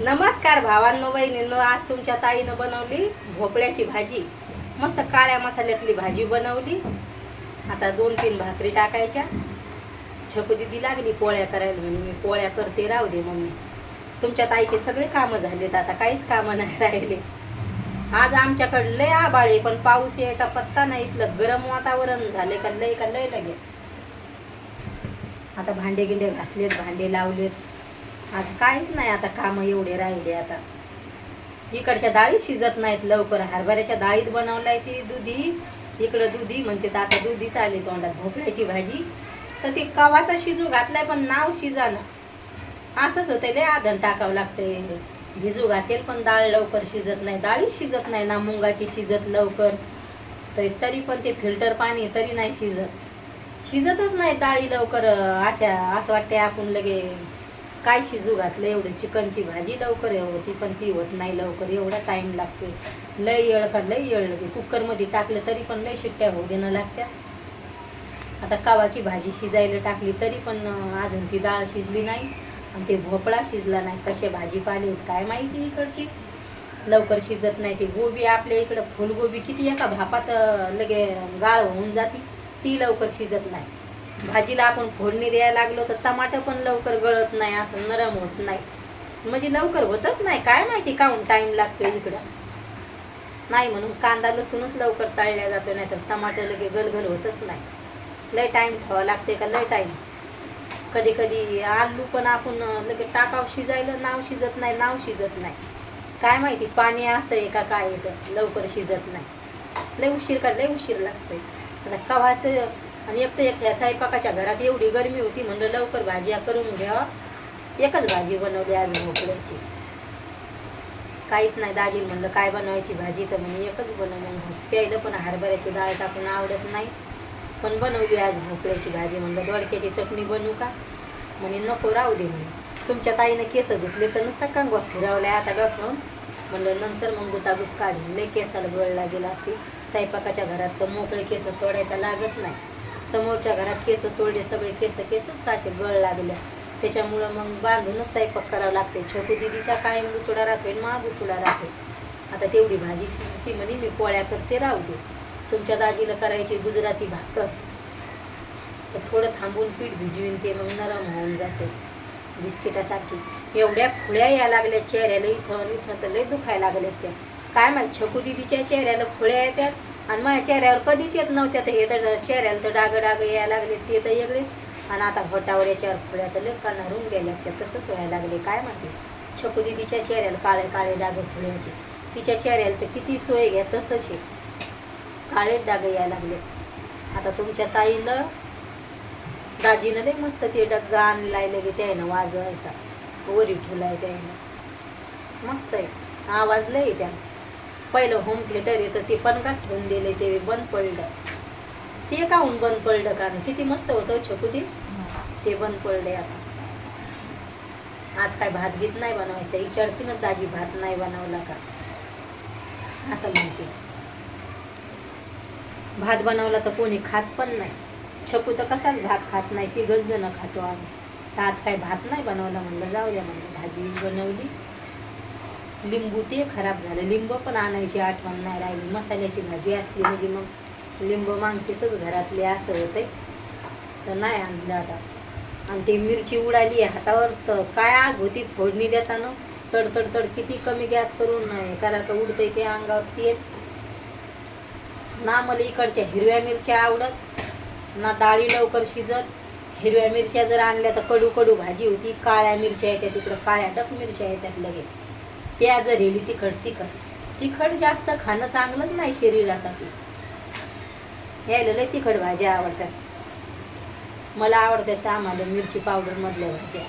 नमस्कार भावांनो बहिणींनो, आज तुमच्या ताईनं बनवली भोपळ्याची भाजी. मस्त काळ्या मसाल्यातली भाजी बनवली. आता 2-3 भाकरी टाकायच्या. छकू दीदी लागली पोळ्या करायला, म्हणे मी पोळ्या करते, राहू दे मम्मी. तुमच्या ताईचे सगळे कामं झालेत, आता काहीच कामं नाही राहिले. आज आमच्याकडे लय आभाळ आहे, पण पाऊस यायचा पत्ता नाही. इथलं गरम वातावरण झाले का लय लगे. आता भांडे गिंडे घासलेत, भांडे लावलेत. आज काहीच नाही, आता कामं एवढे राहिले. आता इकडच्या डाळी शिजत नाहीत लवकर. हरभऱ्याच्या डाळीत बनवलाय ती दुधी, इकडं दुधी म्हणते, तर आता दुधीच आली तोंडात. भोपळ्याची भाजी तर ती कवाचा शिजू घातलाय, पण नाव शिजाना. असंच होतंय, लय आधण टाकावं लागतंय. भिजू घातेल पण डाळ लवकर शिजत नाही, डाळीच शिजत नाही ना. मुंगाची शिजत लवकर, तरी पण ते फिल्टर पाणी तरी नाही शिजतच नाही डाळी लवकर. असं वाटते आपण लगे काय शिजू घातलं. एवढी चिकनची भाजी लवकर होती, पण ती होत नाही लवकर. एवढा टाईम लागतोय. लय येळ लगे. कुकरमध्ये टाकलं तरी पण लय शिट्ट्या होऊ देणं लागत्या. आता कवाची भाजी शिजायला टाकली तरी पण अजून ती डाळ शिजली नाही आणि ते भोपळा शिजला नाही. कसे भाजीपाले आहेत काय माहिती इकडची, लवकर शिजत नाही. ती गोबी आपल्या इकडं फुलगोबी किती एका भापात लगे गाळ होऊन जाती, ती लवकर शिजत नाही. भाजीला आपण फोडणी द्यायला लागलो तर टमाटर पण लवकर गळत नाही, असं नरम होत नाही. म्हणजे लवकर होतच नाही, काय माहिती काहून टाईम लागतो इकडं. नाही म्हणून कांदा लसूणच लवकर तळल्या जातो, नाही तर टमाटर लगे गलगल होतच नाही. लय टाईम ठेवावं लागते का लय टाईम. कधी कधी आलू पण आपण लगे टाकाव शिजायला, नाव शिजत नाही. काय माहिती पाणी असं आहे का काय येतं, लवकर शिजत नाही. लय उशीर लागतोय. आता कव्हाचं आणि एक ह्या स्वयंपाकाच्या घरात एवढी गरमी होती, म्हणलं लवकर भाज्या करून घ्यावा. एकच भाजी बनवली आज भोपळ्याची. काहीच नाही. दाजी म्हणलं काय बनवायची भाजी, तर म्हणे एकच बनवलं. त्याला पण हरभऱ्याची डाळ टाकून आवडत नाही, पण बनवली आज भोपळ्याची भाजी. म्हणलं दोडक्याची चटणी बनवू का, म्हणे नको राहू दे म्हणे. तुमच्या ताईनं केस धुतले तर नुसता कंगवा फिरवलाय आता डोक्यावरून. म्हणलं नंतर मग गुतागुत काढीन. लय केसाला गळ लागेल असते. स्वयंपाकाच्या घरात तर मोकळे केस सोडायचा लागत नाही. समोरच्या घरात केस सोडले, सगळे केसच साशे गळ लागल्या. त्याच्यामुळं मग बांधूनच स्वयंपाक करावं लागते. छोटू दिदीचा कायम बुचुडा राहतोय, मा बुचुडा राहतोय. आता तेवढी भाजी ती म्हणे मी पोळ्या करते, राहू दे. तुमच्या दाजीला करायची गुजराती भाकर, तर थोडं थांबून पीठ भिजवीन, ते मग नरम होऊन जाते बिस्किटासारखी. एवढ्या फुळ्या या लागल्या चेहऱ्याला, इथं तर लय दुखायला लागल्यात त्या. काय माहिती छकू दिदीच्या चेहऱ्याला फुळ्या येतात आणि माझ्या चेहऱ्यावर कधीच येत नव्हत्या. तर हे तर चेहऱ्याला तर डाग यायला लागले, ते तर वेगळेच. आणि आता होटावर याच्यावर फुळ्या तर लय कणारून गेल्यात त्या. तसंच व्हायला लागले काय माहिती. छकू दिदीच्या चेहऱ्याला काळे डाग फुळ्याचे. तिच्या चेहऱ्याला तर किती सोय घ्या तसंच आहे, काळेच डाग यायला लागले. आता तुमच्या ताईनं दाजीनं लय मस्त ते डग्गा आणलाय लगे, त्यानं वाजवायचा वरी ठेवलाय त्यानं. मस्त आहे, आवाज लय त्यानं. पहिलं होम थिएटर येतं ते पण का ठेवून दिले, ते बंद पडलं. ते काहून बंद पडलं का, किती मस्त होतं छकुती, ते बंद पडले आता. आज काय भात गीत नाही बनवायचं, विचारतीनच दाजी भात नाही बनवला का असं म्हणते. भात बनवला तर कोणी खात पण नाही. छकू तर कसाच भात खात नाही, ती गज्जन खातो आम्ही. तर आज काय भात नाही बनवला, म्हणलं जाऊ द्या. म्हणलं भाजी बनवली. लिंबू ते खराब झालं, लिंब पण आणायची आठवण नाही राहिली. मसाल्याची भाजी असली म्हणजे मग लिंब मागतेतच घरातले, असं होते. तर नाही आणलं आता. आणि ते मिरची उडाली हातावर, तर काय आग होती फोडणी देताना. तड किती कमी गॅस करून करा तर उडतंय ते अंगावर तेल ना. मला इकडच्या हिरव्या मिरच्या आवडत ना, डाळी लवकर शिजत. हिरव्या मिरच्या जर आणल्या तर कडू भाजी होती. काळ्या मिरच्या येतात तिकडं, काळ्या टक मिरच्या येतात लगे, त्या जर हेली तिखट जास्त खाणं चांगलंच नाही शरीरासाठी. यायला लय तिखट भाज्या आवडतात. मला आवडतात त्या आम्हाला मिरची पावडर मधल्या भाज्या.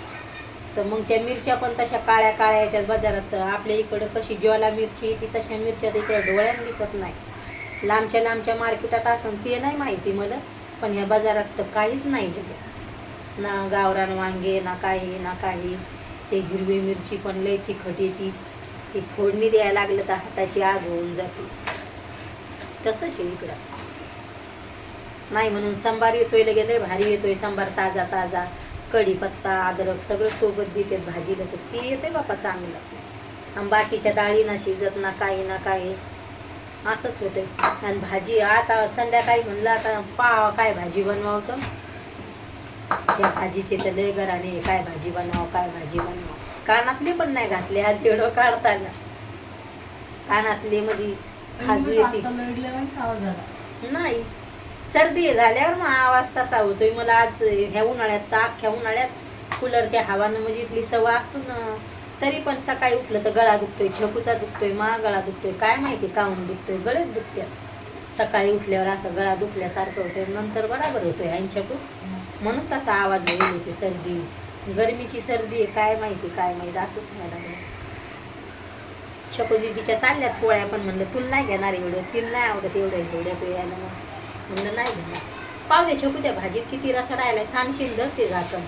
तर मग त्या मिरच्या पण तशा काळ्या येतात बाजारात. आपल्या इकडं कशी ज्वाला मिरची येते तशा मिरच्या तर इकडं डोळ्यानं दिसत नाही. लांबच्या मार्केटात असं ते नाही माहिती मला, पण ह्या बाजारात तर काहीच नाही ना. गावरान वांगे ना काही. ते हिरवी मिरची पण लय तिखट येते. ती फोडणी द्यायला लागलं तर हाताची आग होऊन जाते. तसंच आहे इकडं. नाही म्हणून सांबार येतोय लगे, लय भारी येतोय सांबार, ताजा कढीपत्ता अद्रक सगळं सोबत देते भाजीला, तर ती येते बापा चांगलं. आणि बाकीच्या डाळी ना शिजत ना काही ना काही, असंच होते. आणि भाजी आता संध्याकाळी म्हणलं आता काय भाजी बनवावं, त्या भाजीचे तर लय घराने काय भाजी बनवावं काय भाजी बनवावं. कानातले पण नाही घातले आज एवढं काढताना, कानातले म्हणजे खाजू येते नाही. सर्दी झाल्यावर मग आवाज तसा होतोय मला. आज ह्या उन्हाळ्यात अख्ख्या उन्हाळ्यात कूलरच्या हवानं म्हणजे इथली सवय असून तरी पण सकाळी उठलं तर गळा दुखतोय, छकूचा दुखतोय, गळा दुखतोय, काय माहिती काहून दुखतोय. गळेच दुखत्या सकाळी उठल्यावर, असं गळा दुखल्यासारखं होतंय. नंतर बराबर होतोय आणि छकू, म्हणून तसा आवाज होईल होते. सर्दी, गरमीची सर्दी आहे काय माहिती असंच व्हायला लागलं. छकू दिदीच्या चालल्यात पोळ्या, पण म्हणलं तुला नाही घेणार एवढं, तिला नाही आवडत एवढ्या तो यायला, म्हणलं नाही घेणार. पाव दे छकू, त्या भाजीत किती रसा राहिलाय, सांडशील धर ते झाकण.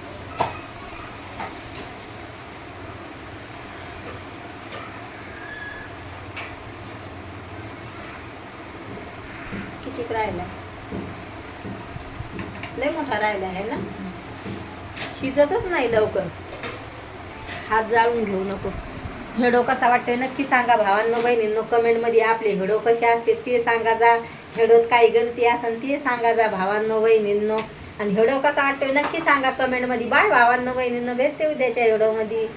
किती राहिलाय, लय मोठा राहिला आहे ना, शिजतच नाही लवकर. हात जाळून घेऊ नको. हेडो कसा वाटतोय नक्की सांगा भावांनो बहिणींनो कमेंटमध्ये. आपले हेडो कसे असते ते सांगा जा. हेडोत काही गलती असेल ते सांगा जा भावांनो बहिणींनो. आणि हेडो कसा वाटतोय नक्की सांगा कमेंटमध्ये. बाय भावांनो बहिणींनो, भेटते उद्याच्या हेडोमध्ये.